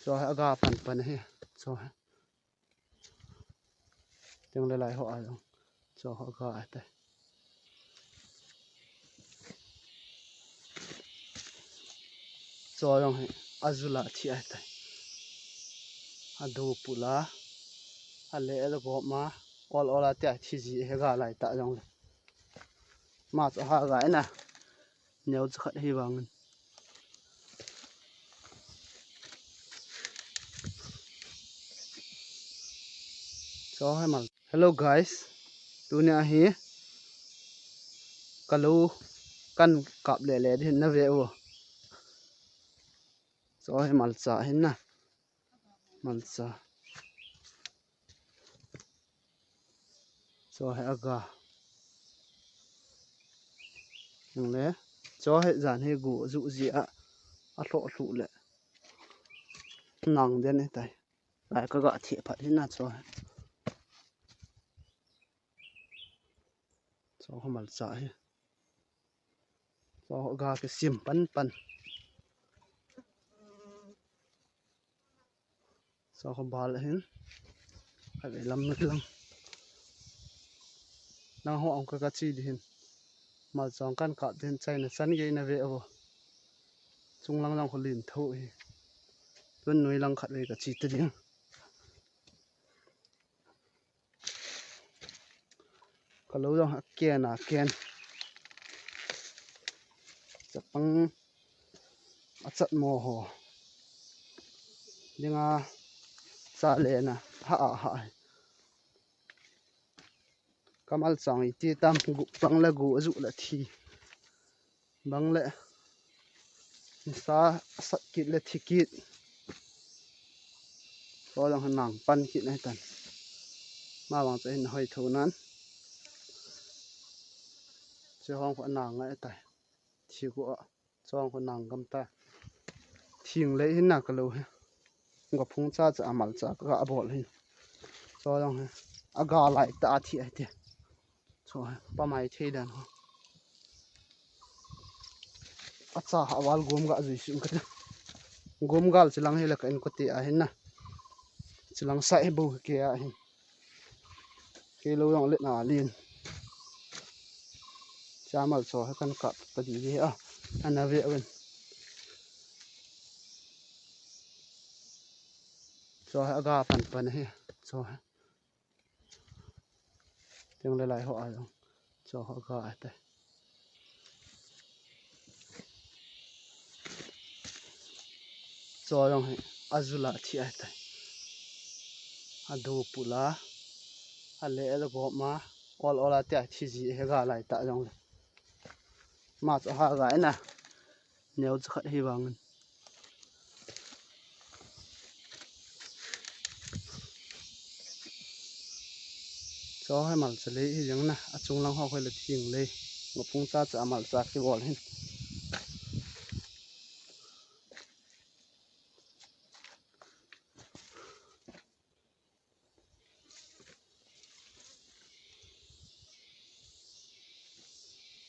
cho hay aga pan he cho hay tiếng lại lại họ rồi cho họ ga đây cho yang azula thi ai tai adu pula ale el go ma all ta thi ji he ga lại ta jong ma cho ha ga na nếu cho khát hy vọng cho hay mà hello guys tunia hi kalau kan kap le din na ve wo cho hay malcha hin na malcha cho hay aga nhưng lẽ cho hay giản hay gu dụ gì à lộ lụ lệ nòng đến này tay lại có gọi thiệp phật hin na cho không malcha hi cho họ ga cái sim pan cho không bao lại hin phải làm nước lăng năng họ ông cái chi đi hin mà chọn căn cọt đến chay là sẵn gây là về vô chung lăng lăng có liền thôi tuân nuôi lăng khát về cả chi tới đi có lâu rồi kia là kia chặt băng chặt mồ hồ nhưng à xa lệ nè hạ kamal chang iti tam gu bang la gu azu la thi bang le sa sat kit le thi kit so lang nang pan kit nai tan ma wang cha hin hoi tho nan che hong ko nang ngai tai thi ko chong ko nang gam ta thing le hin na ka lo he ngọc phung cha cha amal cha ka bol hin so lang aga lai ta thi ai te so pa mai thei dan ho acha awal gom ga zui sim ka gom gal chilang he la ka in ko ti a hin na chilang sai bu ke a hin ke lo yong le na lin chamal so ha kan ka ta di ve a ana ve wen so aga pan he so tiếng lại lại họ rồi cho họ ga đây cho yang azula thi ai tai adu pula ale el go ma all ta thi ji he ga lại ta jong ma cho ha ga na nếu cho khát hy vọng cho hay mal sẽ lấy hi yang na chung lang ho khoi le thing le ngọc phung cha cha mal cha ki bol hin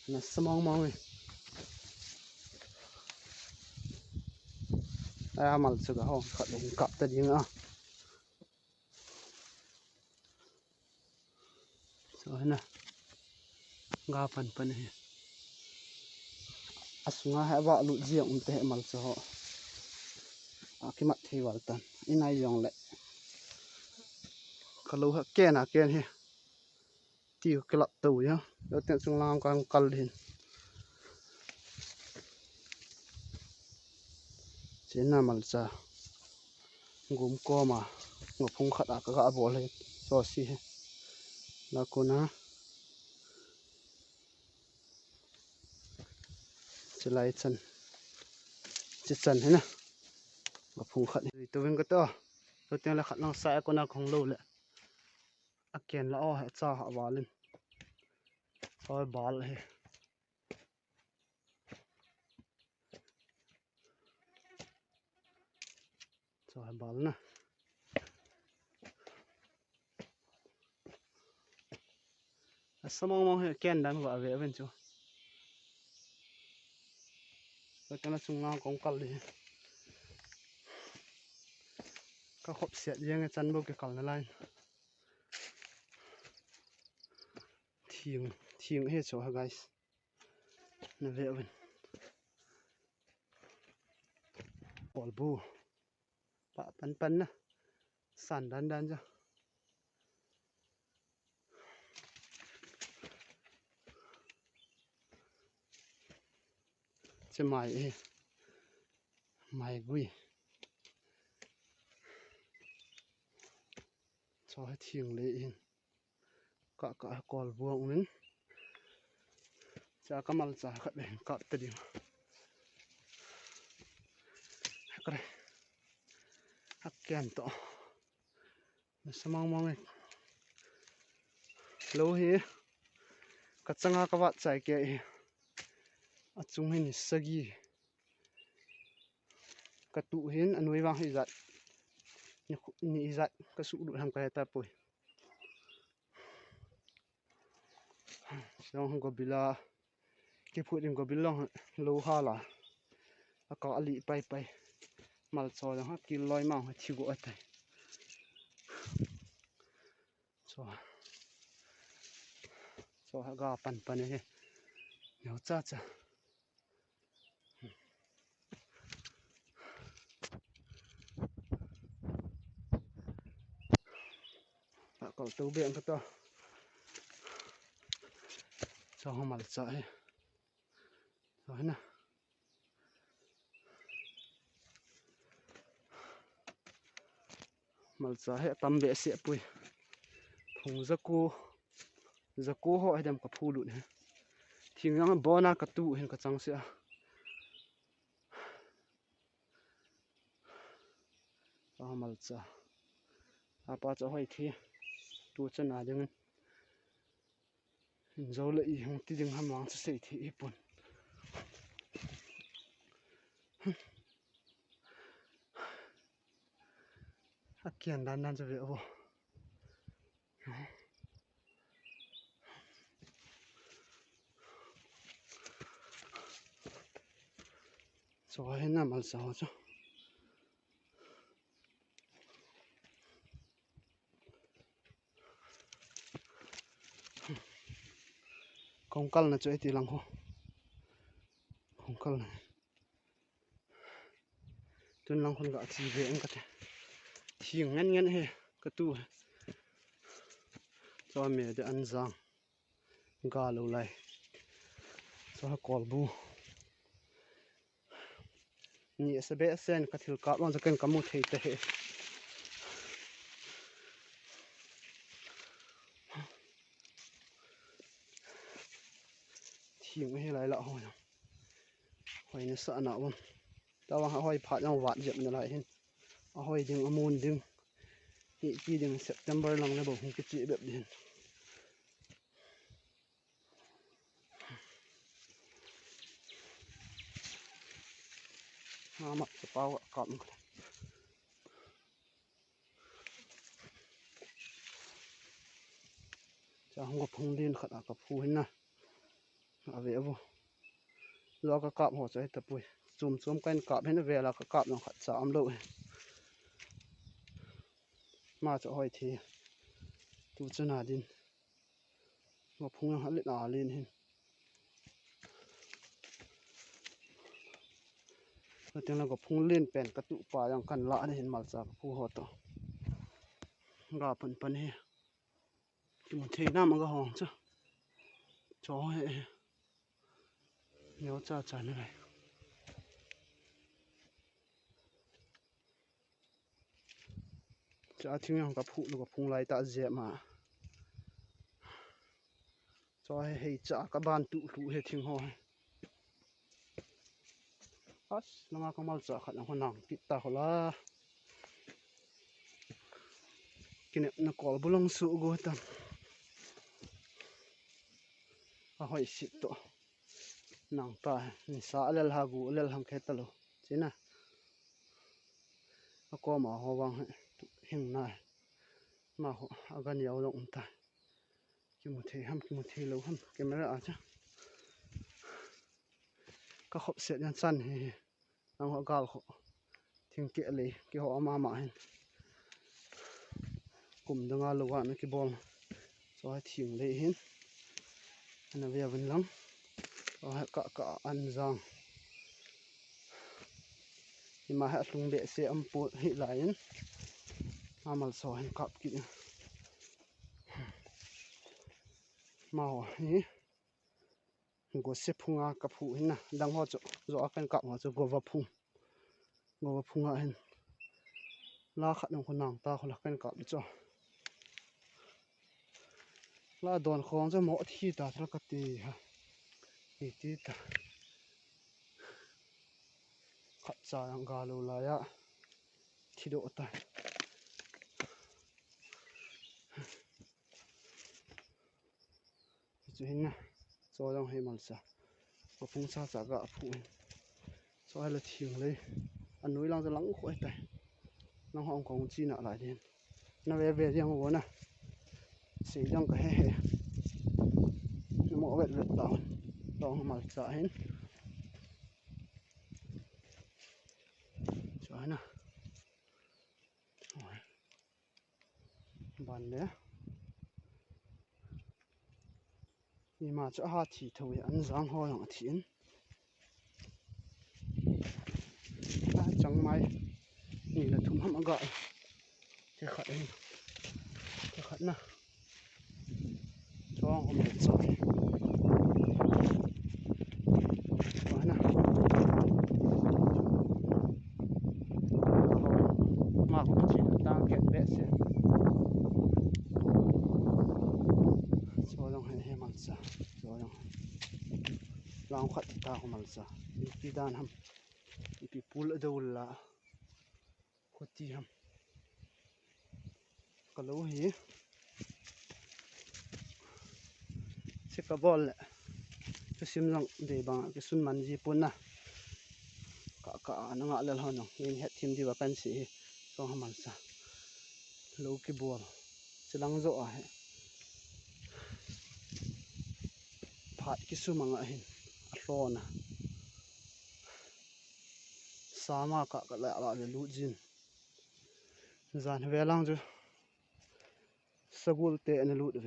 na samong mong ai mal cha ga ho khat le kap ta ding a so na ga pan he asunga ha wa lu jiang te mal cha ho ki mat thei wal tan inai yong le kalau ha ken he ti kelap tu ya lo ten chung lang kan kal hin chena mal cha gum ko ma ngọc phung khát à ka bol le so si he na ko na chilai chan chi chan he na ngọc phung khát tu vin ko to lo ten la khat lang sa ko na khong lo le a ken la o ha cha ha walin oi bal he cho bal na samong mong he ken dan wa ve ven chu lo ten la chung ngang kong kal le các hộp sẹt riêng cái chân bốc cái cỏ này thiêng hết chỗ guys nó về bên bỏ bu bạ pan na sàn đan cho chứ mày gui cho hết thiêng lệ cả cỏ vuông nên cha kamal cha khát đèn cọt tới đi cái này hắc kem to sao mong ấy lâu hi cắt changa các bạn chạy kia à chung hình sagi cắt tụ hiến anh nuôi vang hay giật nhị giật cái sụ đuổi hàng cái ta bồi xong không có bila cái phụ điểm có bila lâu ha là có ali bay mal cho nó kí loi màu chịu gõ tay cho gà pan này nhiều cha cậu tàu biển cái to cho họ mal chạy rồi nè mal chạy tầm bể sẽ bùi thùng giấc cô họ đem cả phu lụn thì ngang bò na cả tụ hình cả trăng sẽ cho mal chạy apa cho hỏi thì tu chân nào đừng dấu lại không tí đừng ham mong sẽ thì ít buồn kiền đan cho việc vô rồi hết nằm ở sáu cho không cân là chơi thì lăng hồ không cân này tôi lăng con gạo chỉ về anh có thể thiêng ngăn he cái tu cho mẹ để ăn giang gà lâu lại cho cỏ bu nhẹ sẽ bé sen cái thìu cọp nó sẽ cần có một thầy tệ thiêng hay lại lạ hồi nó sợ nào không tao hàng hồi phạt trong vạn diệm lại hen hồi đừng amon đừng nhị chi đừng September lòng này bầu không cái chị bẹp điên mặt sẽ bao cọp cho không có phun lên khát cả phu hen na à về vô lo cái cọp họ sẽ tập bùi zoom quanh cọp hen về là cái cọp nó khát sạm lâu mà chỗ hỏi thì tu chân à din mà phun hắn lên lên hen cái tiếng là có phun lên bèn cái tụ pa yang cần lạ nên mal sa phu họ to gà pan he thì một thế nào mà cái hòn chứ chó hệ nếu cha này cha thiếu yang cái phụ nó có phun lại ta dẹp mà cho hay cha các ban tụ hệ thiên ho nó mà không mal sa khát nó nặng kita hola kini nó call bulong su go tam a hoi sit to nang ta ni sa lel ha gu lel ham khe talo china a ko ma ho wang hing na ma ho agan yaw long ta ki mu the lo ham camera a cha ka khop set yan san he nang ho gal ho thing ke le ki ho ma hen cùng đừng alo qua mấy cái bom cho thiền lệ hin anh về bên lắm cho cả ăn giang nhưng mà hạt lùng đệ sẽ âm bộ hệ lại hin amal so hin cặp kỹ màu hi go se phunga ka phu hin na dang ho cho zo kan kap ho cho go va phunga hin la khat nong khonang ta khola kan kap cho la don khong cho mo thi ta thla ka ti ha ti ta khat cha ang ga lo la ya thi do ta chu hin na cho dong he mal sa ko phung cha cha ga phu cho ai là thieng lấy anh núi lang cho lắng khỏe tay lang hong kong chi nọ lại đi nó về riêng của nó xì trong cái hè nó mỏ vẹt vẹt tao mà sợ hết trời nè bàn đấy nhưng mà chỗ ha chỉ thôi ăn giang ho lòng thiến chẳng may nhìn là thùng hâm gọi thế khẩn nè cho hôm nay rồi nè mà cũng chỉ đang kẹt bẹ xe cho dòng hay mặn sa cho dòng lang khát ta không mặn sa đi đan ham đi pul ở đâu là khát ti ham cái lỗ hí sẽ có bol cái sim rong để bằng cái sun man gì pun na cả nó ngã lên hơn nên hết thêm đi vào căn sĩ cho ham mặn sa lỗ cái bùa sẽ lăng rộ à phát cái su mang lại lo na sama cả lại là lũ jin dàn về lăng chứ sagul te anh lũ được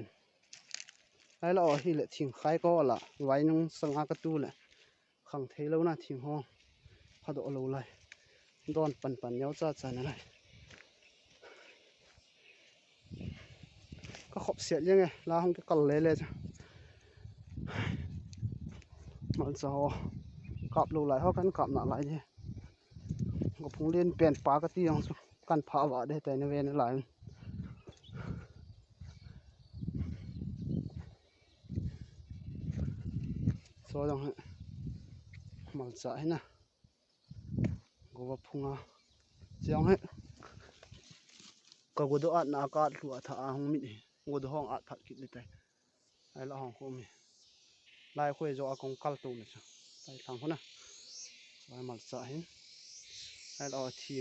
ai là hi lệ thiền khai có là vài nông sang a tu lệ khang thấy lâu na thiền hong phát độ lâu lại đòn pan nhau cha này có khop xiết như nghe là không cái cần lê chứ mà sao cặp lâu lại họ cần cặp nặng lại đi có phun lên bèn phá cái tiếng cần phá vỡ đây tại nó về nó lại so dong mal cha he na go va phunga chiang he ka go do at na ka thu tha hong mi go do hong at phat kit le tai ai la hong ko mi lai khoi zo a kong kal tu na cha tai thang hona ai mal cha he ai la thi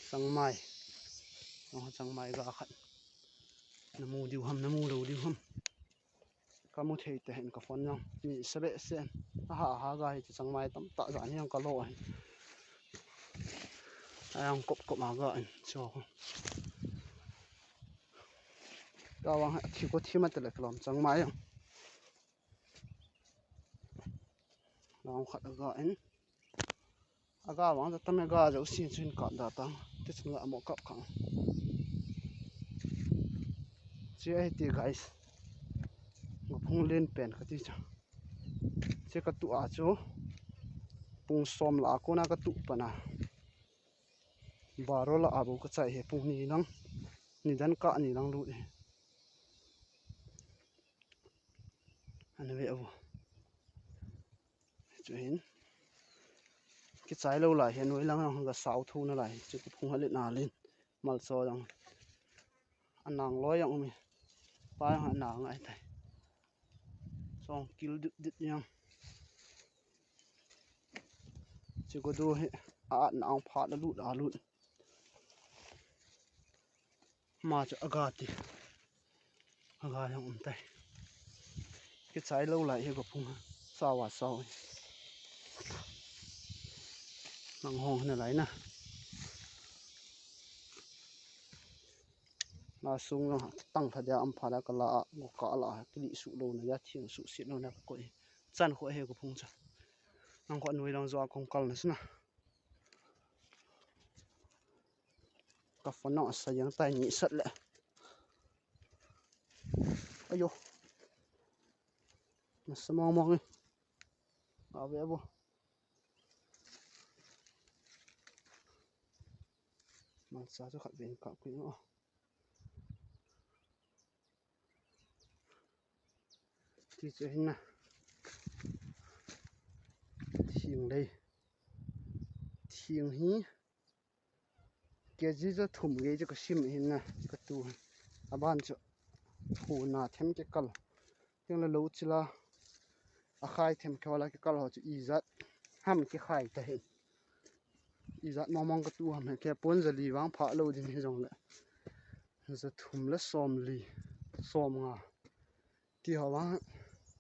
sang mai ga khat namu diu ham namu lo diu ham kamu thei te hen ka phone yang ni sabe sen ha ga hi chang mai tam ta za ni ang ka lo ai ang kop ma ga cho ka wang thi ko thi ma te le klom chang mai ang lang khat ga en aga wang ta me ga zo sin chin ka da ta te chung la mo kap khang che ai ti guys phung lên pen cái gì chứ sẽ cái tụ à chú phung xóm là cô na cái tụ pana baro là abu cái chạy hệ phung ni dan cả ni năng lụi anh về abu chú hin cái chạy lâu lại hiện với lăng cái sáu thu nó lại chú cái phung hết lên mal so rằng anh nàng lối rằng mình phải anh nàng lại thầy xong kêu đứt nhau chỉ có đôi nàng phát là lụt mà cho agati aga yang tay cái trái lâu lại hay gặp phung sao nàng hong này lại nè sung nó tăng thật ra âm phá đã cả là một cả là cái lị sụ đồ này ra thiền sụ xịn nó là cái chân khỏi heo của phun cha năng gọi nuôi đang do con cầu này xí nào các phần nọ xây dựng tay nhị sật lệ ây vô mà sao mong mong đi bảo vệ vô mà sao cho khách biển cả quý nữa thì chơi hình nào thiền đây thiền hí cái gì cho thủng cái cho cái sim hình nào cái tu à ban cho phù na thêm cái cal tiếng là lâu chỉ là khai thêm cái là cái cal họ chỉ izat ham cái khai ta hình izat mong cái tu ham cái pon giờ li vang phá lâu đi như giống lại giờ thủng là xóm ngà thì họ vang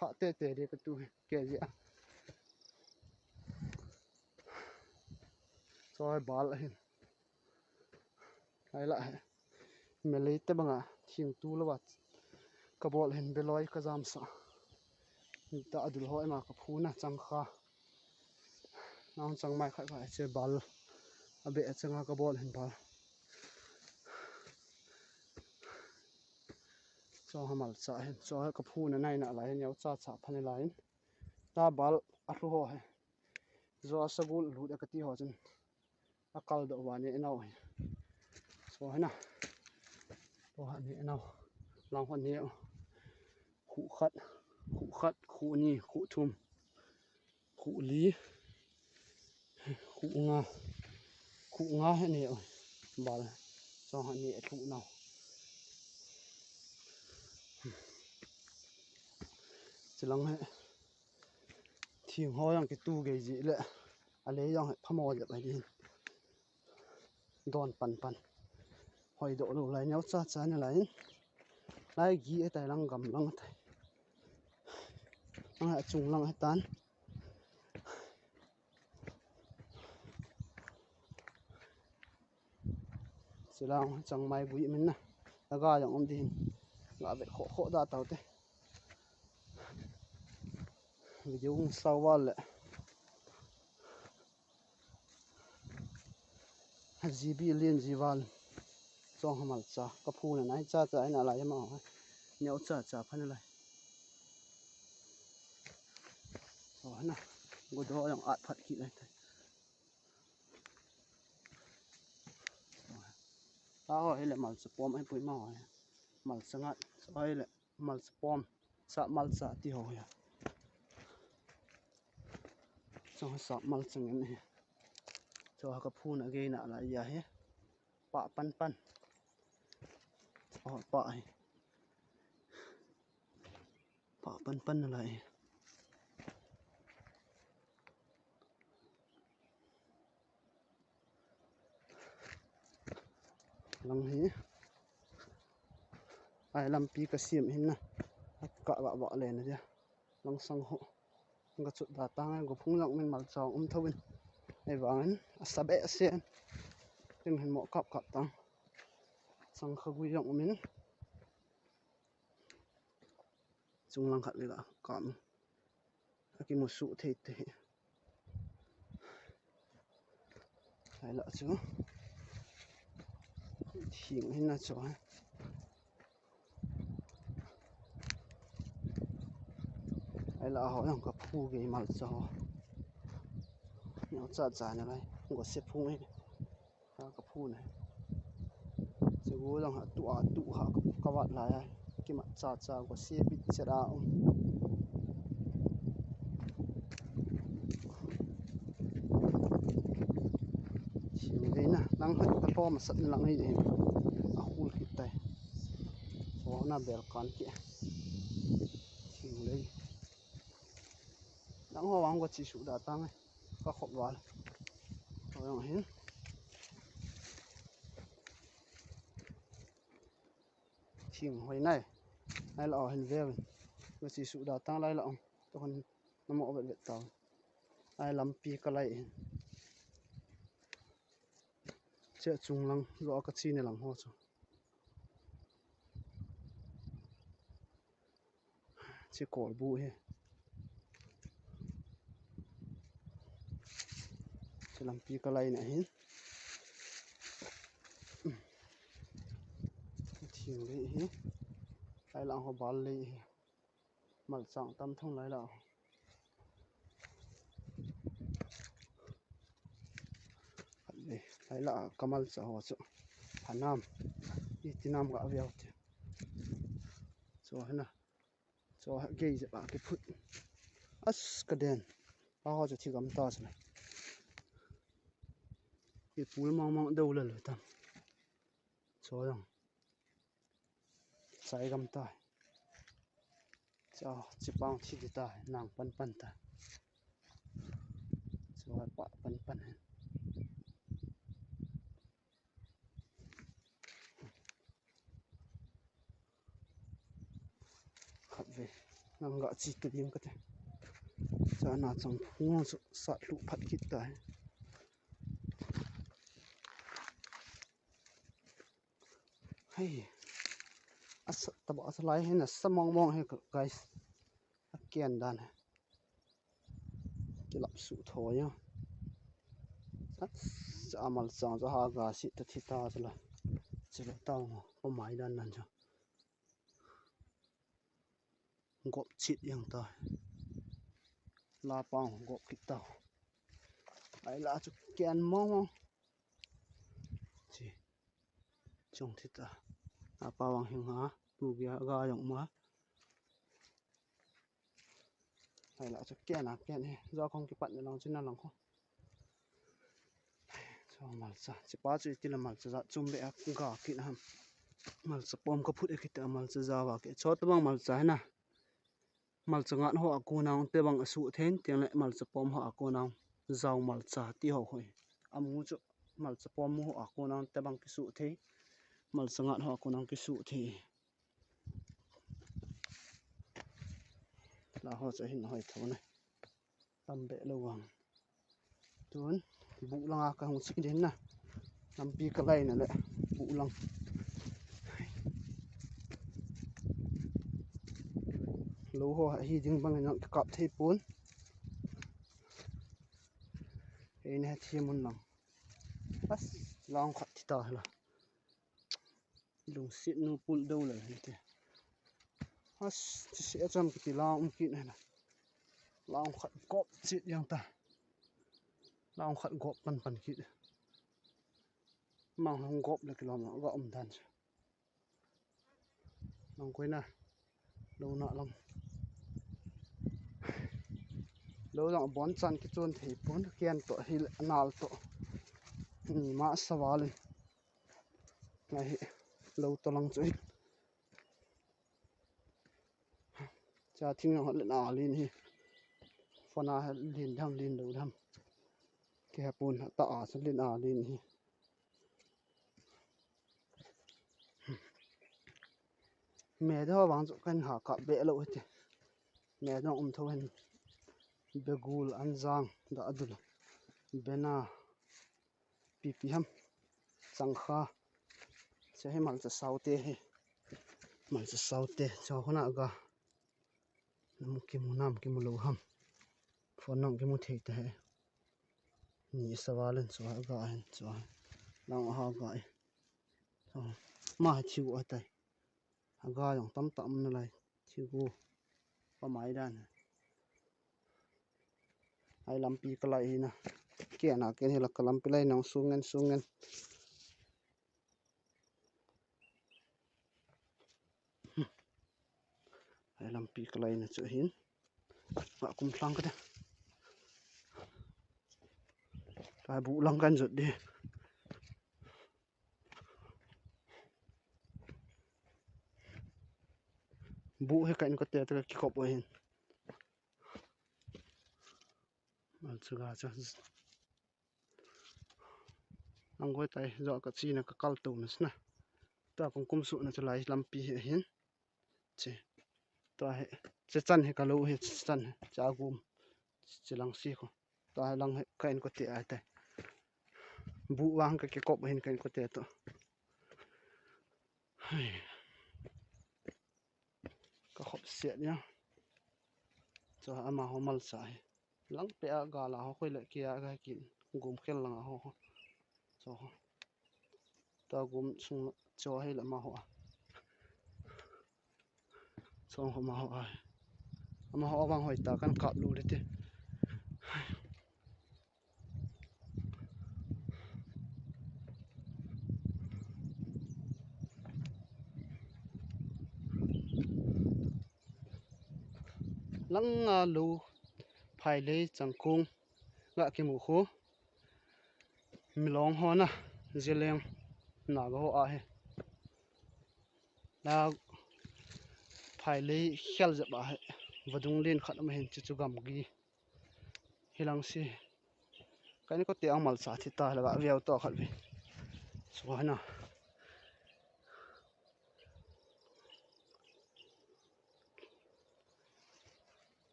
phá tê tê đi cái tu cái gì à rồi bảo lại hay lại mình lấy tới bằng à thiền tu là vậy cái bộ hình bên lối cái giam sa ta adul hỏi mà cái phun à chẳng kha nong chẳng mai khai phải chơi ball à bệ chẳng cái bộ hình ball cho ham mal sa hen cho cái phun này nè lại nhau cha cha phan lại ta ball à ru ho zo sagul lu da cái ti ho chân akal do wa ne nau so hena to ha ne nau lang ho ne khu khát khu ni khu thum khu lý khu nga hết nè bảo cho họ nhẹ khu nào chỉ lăng hết thiền hoa rằng cái tu cái gì lệ à lấy rằng phá mò được đi đòn pan hỏi độ đủ lại nhau cha này lại ghi tại lăng gầm lăng thầy lăng hạ trùng lăng hết tán chỉ là chẳng may bụi mình nè là ga chẳng ôm đi ngã về khổ đã tàu thế vì dùng sau vào lệ GB liên gì vào cho họ mặc cha cái phu này nãy cha anh lại mà nhau cha phân lại rồi nè ngồi đó đang ạt phật kỹ này tao hay là mal spom hay bụi mỏ mal sangat hay là mal spom mal sa ti ho ya cho sa mal sang này cho cái phu này gây nạ lại giờ hết pạ pan họ pạ pan lại lăng hí ai làm pi cái xiêm hin nè cọ bọ lên này chứ lăng sang hộ cái chút đá tăng của phun rộng mình mặc tròn thôi này vắng sa bẹ xiên thêm hình mỏ cọp tăng sang khơi quy rộng mình chung lăng khát là cọp cái một sụ thịt thì hay lỡ chứ thiền hin là chó hay là họ đang có phu cái mặt cho nó chả này không có xếp phun ấy cái phu này chứ bố đang họ tụ họ các bạn lại cái mặt chả có xe bị chết áo chỉ cái nè đang hết cái to mà sẵn lặng này để hul kịp tay số nó bèo con kia thì lấy đang hoa vàng có chỉ số đã tăng ấy có khổ vào rồi hết thiền hồi này hay là ở hình về có chỉ số đã tăng lại là ông tôi còn nó mỏ bệnh viện tàu ai làm pi cái lại chơi chung lăng rõ cái chi này làm hoa cho chỉ cổ bu he chỉ làm pi cái này này hin thiền đi hi lại là họ bán đi mặt sòng tâm thông lại là lại là kamal sa ho chu hanam itinam ga aviao te so hana so ge je ba ke phut as ka den a ho chu thigam ta chu cái pul mong mong đâu là tam so rằng sai gam ta cho chỉ bao chi ta nàng pan pan ta so pa pan pan khắp về nàng gạ chi tự nhiên cái thế cho nó trong phun sạt lũ phát kít ta hay as ta bỏ slide hay là samong mong hay guys kian dan cái lặp sụ thôi nhá amal sang cho ha ga si ta thi ta cho là chỉ là tao có máy đan năn cho gọp chít yang ta la pang gọp kít tao ấy là cho kian mong chỉ trông thi ta la pang hình hả tu kia ga giống má ấy là cho kian này do không cái bận nó trên nào không cho mal sa chỉ ba chữ tin là mal sa chung để gà kỹ ham mal sa pom có phút ekit mal sa za wa ke chot bang mal sa na mal sa ngan ho aku nang te bang asu then tiang le mal sa pom ho aku nang zau mal sa ti ho hoi amu chu mal sa pom ho aku nang te bang ki su the mal sa ngan ho aku nang ki su the là ho cha hin hoi tho này tam bệ lâu vàng tuấn vụ lăng ka hong sik đến na làm pi cái này nè vụ lăng lâu ho hi ding bang nang cặp thei pun cái này thi mun lăng bas long khát thì ta là lùng xịn nu pul đâu là thế bas sẽ chăm cái long kỹ này nè long khát cọp xịn yang ta long khát gọp pan pan kỹ mang không gọp là cái lòng gọp thần lòng quên à lâu nọ lòng lâu lòng bón chăn cái chôn thì bón kiên tội hi nào tội nhỉ mã sao lên này lâu to lòng chơi cha thiên họ lên nào lên hi phần nào lên thăm lên đầu thăm cái bồn họ tạo sẽ lên nào lên hi mẹ đó bằng chỗ căn hạ cặp bể lộ hết mẹ nó thôi hình begul anjang da adul bena ppm sangkha se he mal cha saute he mal cha saute cho hona ga nam ki mu lo ham phone nam ki mu thei ta he ni sawalen cho ga hen cho lang ha ga ma chiu atai ga yong tam tam na lai chiu pa mai dan ai lam pi ka lai na kia na ke hela kalam pi lai nang sungen ai lam pi ka lai na chu hin wa kum thlang ka da ta bu lang kan zot đi bu he kan ko te ta ki khop hin mal chu ga cha ang goi tai zo ka chi na ka kal tu na sna ta kum su na chu lai lam pi he hin che ta he che chan he ka lo he chan cha gum chilang si ko ta lang he kan ko te ai tai bu wang ka ke kop hin kan ko te to ka khop se nhá cho ama ho mal sai lang pe a ga la ho khoi le kia ga kin gum khel lang ho cho ta gum sung cho hay là ma ho cho ho ma ho ai ama ho bang hoi ta kan kap lu le te lăng lu phai le changkung ga ki mu khu milong ho na zeleng na go a he na phai le khel ja ba he vadung len khat ma hen chu gam gi hilang si cái này có tiếng mal sa thì ta là gạo vèo to khát vi số na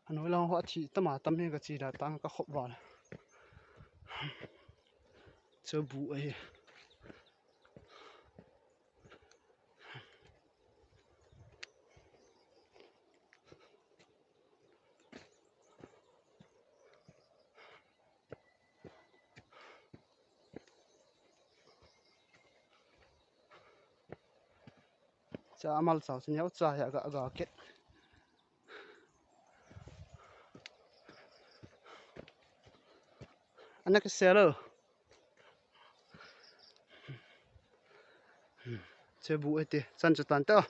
anh nói là họ chỉ tâm mà tâm này cái gì là tăng cái khóc vào chơi bụi ấy cha mal sao xin nhau cha ya gạ gạ kết anh cái xe rồi chơi bụi ấy thì chân cho tàn tơ